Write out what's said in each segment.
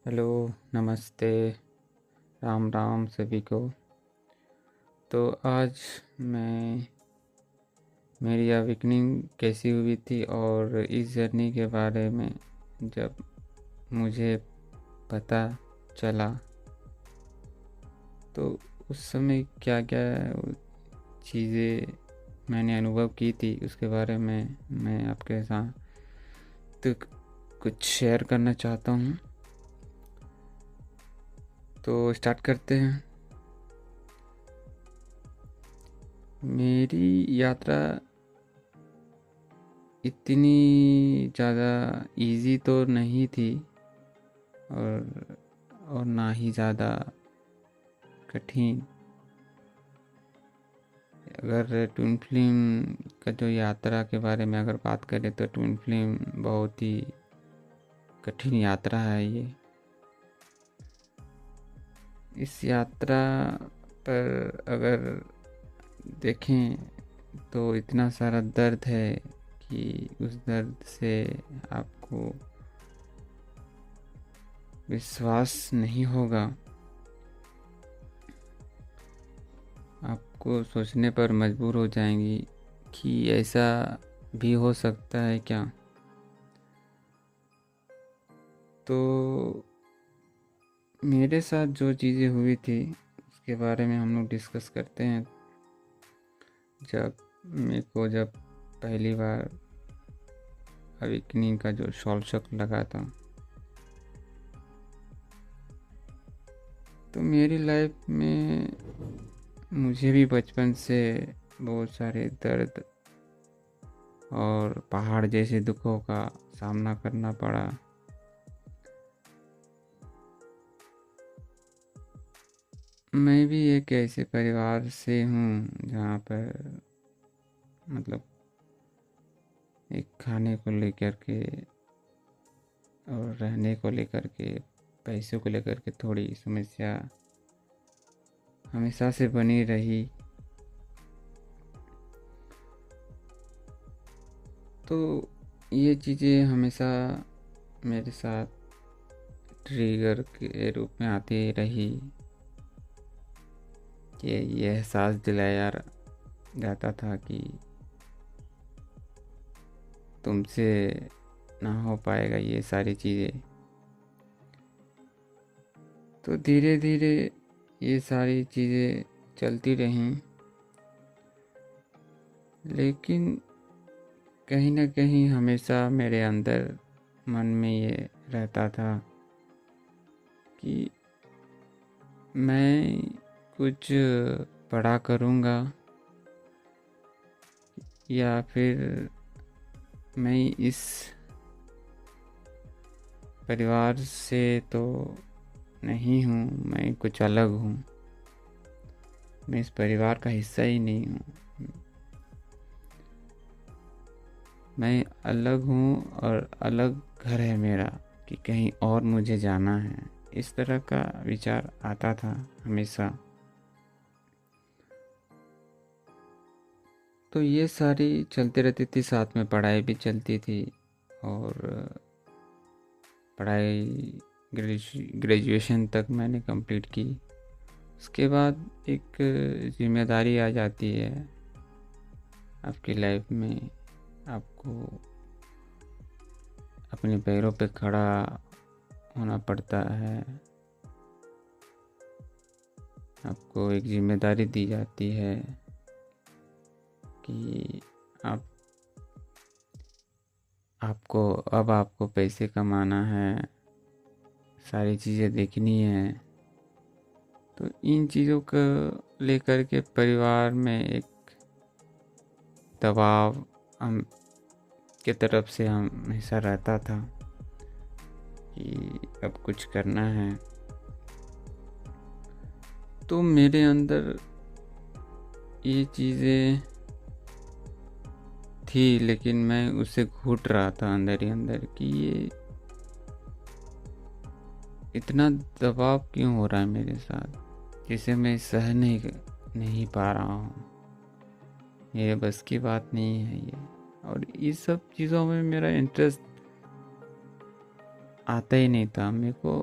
Hello, नमस्ते, राम राम सभी को। तो आज मैं मेरी अवेकनिंग कैसी हुई थी और इस जर्नी के बारे में जब मुझे पता चला तो उस समय क्या क्या चीज़ें मैंने अनुभव की थी उसके बारे में मैं आपके साथ तो कुछ शेयर करना चाहता हूँ। तो स्टार्ट करते हैं। मेरी यात्रा इतनी ज़्यादा इजी तो नहीं थी और ना ही ज़्यादा कठिन। अगर ट्विन फिल्म का जो यात्रा के बारे में अगर बात करें तो ट्विन फिल्म बहुत ही कठिन यात्रा है ये। इस यात्रा पर अगर देखें तो इतना सारा दर्द है कि उस दर्द से आपको विश्वास नहीं होगा। आपको सोचने पर मजबूर हो जाएंगी कि ऐसा भी हो सकता है क्या। तो मेरे साथ जो चीज़ें हुई थी उसके बारे में हम लोग डिस्कस करते हैं। जब पहली बार अवेकनिंग का जो शॉक लगा था तो मेरी लाइफ में मुझे भी बचपन से बहुत सारे दर्द और पहाड़ जैसे दुखों का सामना करना पड़ा। मैं भी एक ऐसे परिवार से हूँ जहाँ पर मतलब एक खाने को लेकर के और रहने को लेकर के पैसों को लेकर के थोड़ी समस्या हमेशा से बनी रही। तो ये चीज़ें हमेशा मेरे साथ ट्रिगर के रूप में आती रही कि ये एहसास दिलाया जाता था कि तुमसे ना हो पाएगा ये सारी चीज़ें। तो धीरे धीरे ये सारी चीज़ें चलती रहीं, लेकिन कहीं ना कहीं हमेशा मेरे अंदर मन में ये रहता था कि मैं कुछ बड़ा करूँगा या फिर मैं इस परिवार से तो नहीं हूँ, मैं कुछ अलग हूँ, मैं इस परिवार का हिस्सा ही नहीं हूँ, मैं अलग हूँ और अलग घर है मेरा कि कहीं और मुझे जाना है। इस तरह का विचार आता था हमेशा। तो ये सारी चलती रहती थी, साथ में पढ़ाई भी चलती थी और पढ़ाई ग्रेजुएशन तक मैंने कंप्लीट की। उसके बाद एक जिम्मेदारी आ जाती है आपकी लाइफ में। आपको अपने पैरों पे खड़ा होना पड़ता है, आपको एक जिम्मेदारी दी जाती है कि आपको पैसे कमाना है, सारी चीज़ें देखनी है। तो इन चीज़ों को लेकर के परिवार में एक दबाव हम के तरफ से हमेशा रहता था कि अब कुछ करना है। तो मेरे अंदर ये चीज़ें थी, लेकिन मैं उसे घुट रहा था अंदर ही अंदर कि ये इतना दबाव क्यों हो रहा है मेरे साथ, जिसे मैं सह नहीं पा रहा हूँ। मेरे बस की बात नहीं है ये। और इस सब चीज़ों में मेरा इंटरेस्ट आता ही नहीं था। मेरे को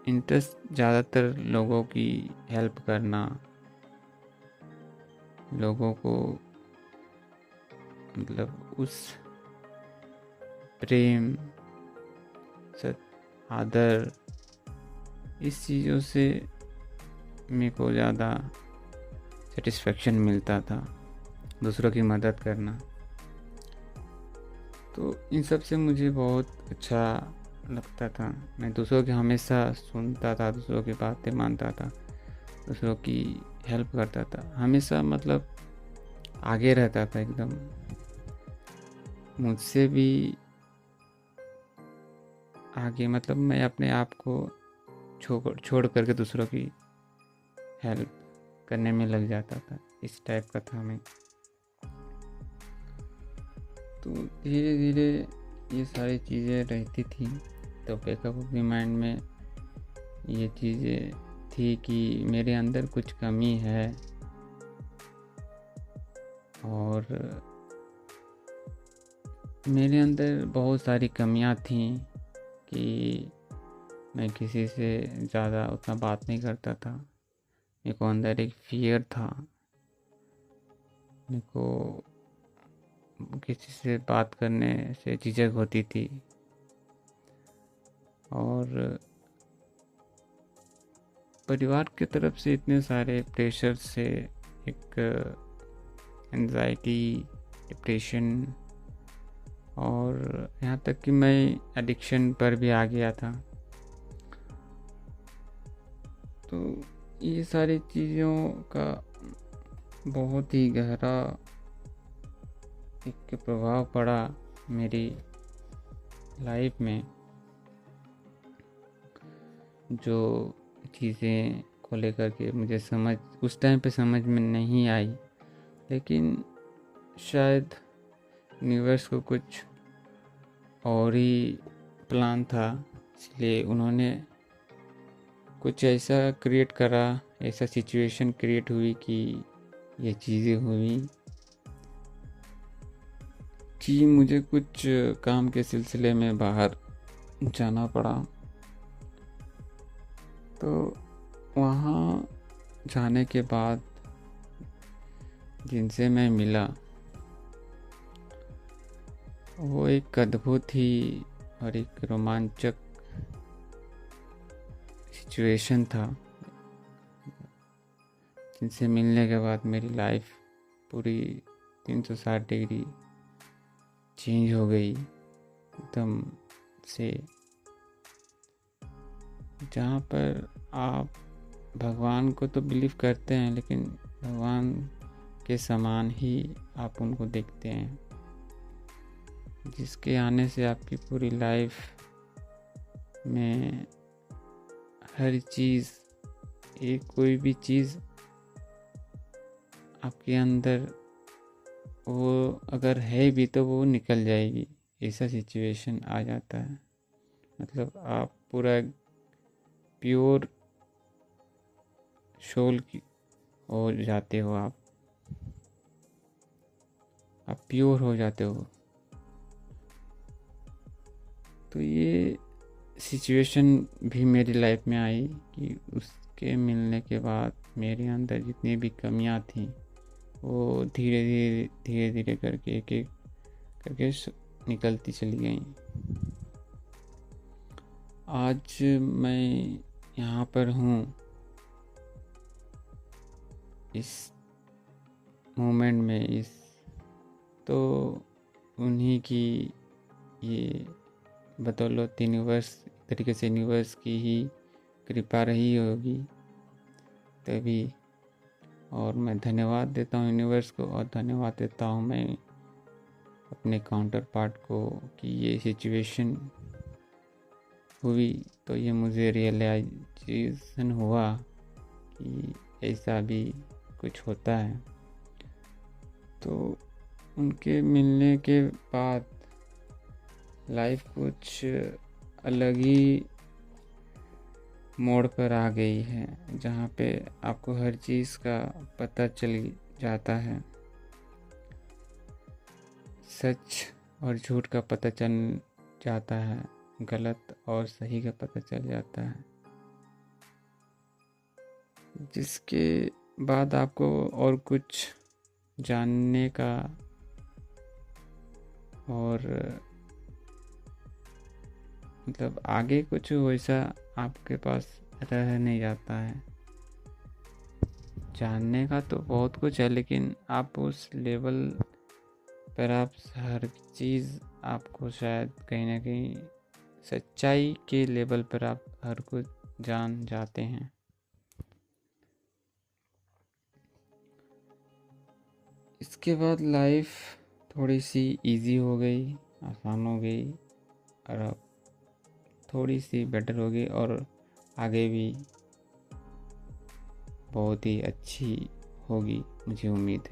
इंटरेस्ट ज़्यादातर लोगों की हेल्प करना, लोगों को मतलब उस प्रेम, आदर, इस चीज़ों से मेरे को ज़्यादा सेटिस्फेक्शन मिलता था, दूसरों की मदद करना। तो इन सब से मुझे बहुत अच्छा लगता था। मैं दूसरों की हमेशा सुनता था, दूसरों की बातें मानता था, दूसरों की हेल्प करता था, हमेशा मतलब आगे रहता था एकदम। मुझसे भी आगे, मतलब मैं अपने आप को छोड़ करके दूसरों की हेल्प करने में लग जाता था। इस टाइप का था मैं। तो धीरे धीरे ये सारी चीज़ें रहती थी। तो बैकअप ऑफ द माइंड में ये चीज़ें थी कि मेरे अंदर कुछ कमी है, और मेरे अंदर बहुत सारी कमियां थी कि मैं किसी से ज़्यादा उतना बात नहीं करता था। मेरे को अंदर एक फियर था, मेरे को किसी से बात करने से झिझक होती थी, और परिवार की तरफ से इतने सारे प्रेशर से एक एंजाइटी, डिप्रेशन, और यहाँ तक कि मैं एडिक्शन पर भी आ गया था। तो ये सारी चीज़ों का बहुत ही गहरा एक प्रभाव पड़ा मेरी लाइफ में, जो चीज़ें को लेकर के मुझे उस टाइम पे समझ में नहीं आई। लेकिन शायद यूनिवर्स को कुछ और ही प्लान था, इसलिए उन्होंने कुछ ऐसा क्रिएट करा, ऐसा सिचुएशन क्रिएट हुई कि ये चीज़ें हुई कि मुझे कुछ काम के सिलसिले में बाहर जाना पड़ा। तो वहाँ जाने के बाद जिनसे मैं मिला, वो एक अद्भुत ही और एक रोमांचक सिचुएशन था, जिनसे मिलने के बाद मेरी लाइफ पूरी 360 डिग्री चेंज हो गई एकदम से। जहाँ पर आप भगवान को तो बिलीव करते हैं, लेकिन भगवान के समान ही आप उनको देखते हैं, जिसके आने से आपकी पूरी लाइफ में हर चीज़, एक कोई भी चीज़ आपके अंदर वो अगर है भी तो वो निकल जाएगी, ऐसा सिचुएशन आ जाता है। मतलब आप पूरा प्योर सोल की हो जाते हो, आप प्योर हो जाते हो। तो ये सिचुएशन भी मेरी लाइफ में आई कि उसके मिलने के बाद मेरे अंदर जितनी भी कमियां थी वो धीरे धीरे करके एक एक करके निकलती चली गई। आज मैं यहाँ पर हूँ, इस मोमेंट में, इस तो उन्हीं की ये बदौलत यूनिवर्स, तरीके से यूनिवर्स की ही कृपा रही होगी तभी। और मैं धन्यवाद देता हूँ यूनिवर्स को, और धन्यवाद देता हूँ मैं अपने काउंटर पार्ट को कि ये सिचुएशन हुई तो ये मुझे रियलाइजेशन हुआ कि ऐसा भी कुछ होता है। तो उनके मिलने के बाद लाइफ कुछ अलग ही मोड़ पर आ गई है, जहाँ पे आपको हर चीज़ का पता चल जाता है, सच और झूठ का पता चल जाता है, गलत और सही का पता चल जाता है। जिसके बाद आपको और कुछ जानने का और मतलब आगे कुछ वैसा आपके पास रह नहीं जाता है। जानने का तो बहुत कुछ है, लेकिन आप उस लेवल पर आप हर चीज़ आपको शायद कहीं ना कहीं सच्चाई के लेवल पर आप हर कुछ जान जाते हैं। इसके बाद लाइफ थोड़ी सी इजी हो गई, आसान हो गई, और अब थोड़ी सी बेटर हो गई, और आगे भी बहुत ही अच्छी होगी, मुझे उम्मीद है।